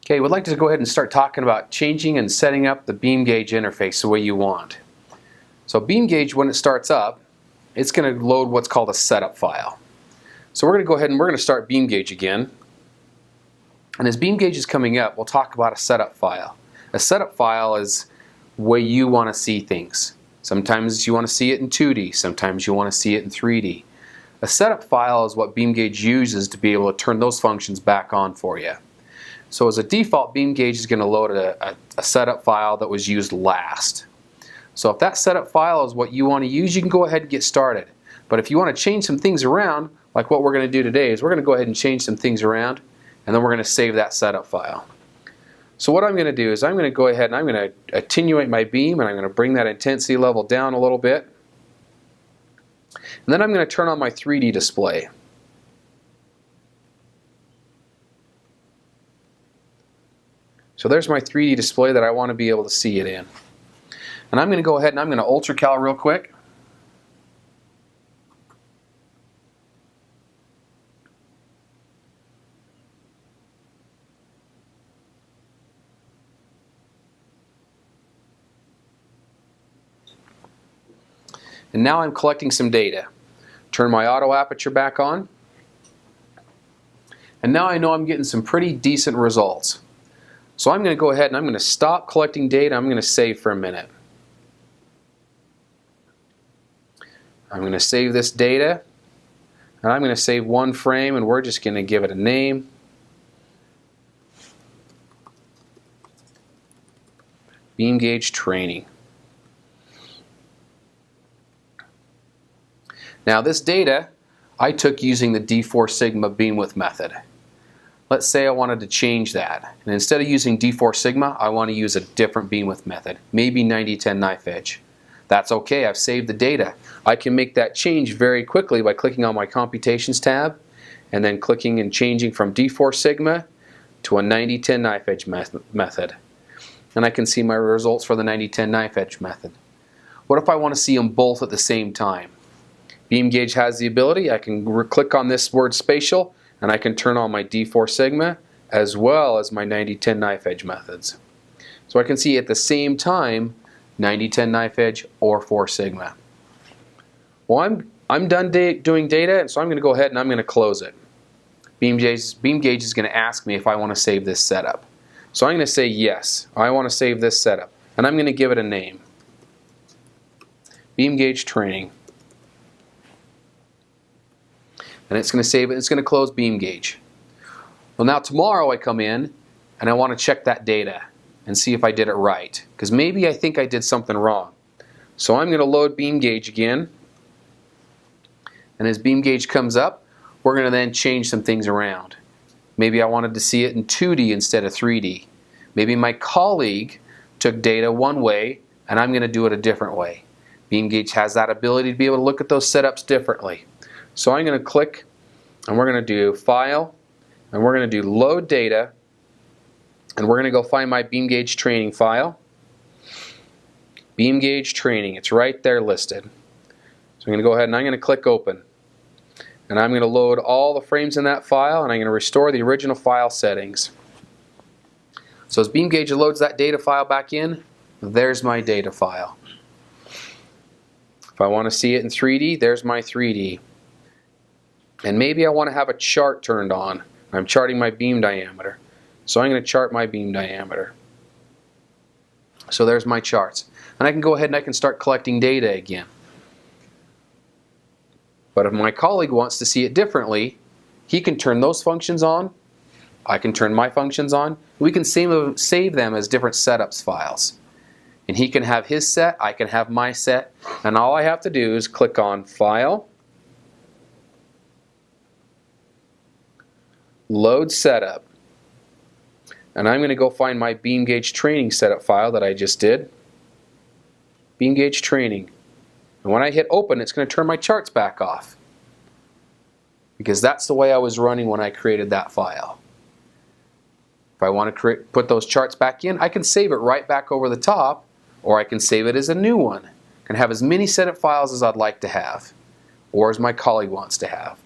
Okay, we'd like to go ahead and start talking about changing and setting up the BeamGauge interface the way you want. So BeamGauge, when it starts up, it's going to load what's called a setup file. So we're going to go ahead and we're going to start BeamGauge again. And as BeamGauge is coming up, we'll talk about a setup file. A setup file is the way you want to see things. Sometimes you want to see it in 2D, sometimes you want to see it in 3D. A setup file is what BeamGauge uses to be able to turn those functions back on for you. So as a default, BeamGauge is going to load a setup file that was used last. So if that setup file is what you want to use, you can go ahead and get started. But if you want to change some things around, like what we're going to do today, is we're going to go ahead and change some things around, and then we're going to save that setup file. So what I'm going to do is I'm going to go ahead and I'm going to attenuate my beam, and I'm going to bring that intensity level down a little bit. And then I'm going to turn on my 3D display. So there's my 3D display that I want to be able to see it in. And I'm going to go ahead and I'm going to ultracal real quick. And now I'm collecting some data. Turn my auto aperture back on. And now I know I'm getting some pretty decent results. So I'm going to go ahead and I'm going to stop collecting data. I'm going to save for a minute. I'm going to save this data, and I'm going to save one frame, and we're just going to give it a name. BeamGauge training. Now this data I took using the D4 Sigma beam width method. Let's say I wanted to change that, and instead of using D4 Sigma, I want to use a different beam width method, maybe 9010 knife edge. That's okay, I've saved the data. I can make that change very quickly by clicking on my Computations tab and then clicking and changing from D4 Sigma to a 9010 knife edge method. And I can see my results for the 9010 knife edge method. What if I want to see them both at the same time? BeamGauge has the ability, I can click on this word spatial, and I can turn on my D4 Sigma as well as my 9010 knife edge methods. So I can see at the same time 9010 knife edge or 4 Sigma. Well, I'm done doing data, and so I'm going to go ahead and I'm going to close it. BeamGauge is going to ask me if I want to save this setup. So I'm going to say yes, I want to save this setup, and I'm going to give it a name. BeamGauge training. And it's going to save it, it's going to close BeamGauge. Well, now tomorrow I come in and I want to check that data and see if I did it right, because maybe I think I did something wrong. So I'm going to load BeamGauge again, and as BeamGauge comes up, we're going to then change some things around. Maybe I wanted to see it in 2D instead of 3D. Maybe my colleague took data one way and I'm going to do it a different way. BeamGauge has that ability to be able to look at those setups differently. So I'm going to click, and we're going to do File, and we're going to do Load Data, and we're going to go find my BeamGauge training file. BeamGauge training, it's right there listed. So I'm going to go ahead and I'm going to click Open. And I'm going to load all the frames in that file, and I'm going to restore the original file settings. So as BeamGauge loads that data file back in, there's my data file. If I want to see it in 3D, there's my 3D. And maybe I want to have a chart turned on. I'm charting my beam diameter. So I'm going to chart my beam diameter. So there's my charts. And I can go ahead and I can start collecting data again. But if my colleague wants to see it differently, he can turn those functions on. I can turn my functions on. We can save them as different setups files. And he can have his set, I can have my set. And all I have to do is click on File, Load Setup, and I'm going to go find my BeamGauge training setup file that I just did. BeamGauge training. And when I hit open, it's going to turn my charts back off, because that's the way I was running when I created that file. If I want to put those charts back in, I can save it right back over the top, or I can save it as a new one. I can have as many setup files as I'd like to have, or as my colleague wants to have.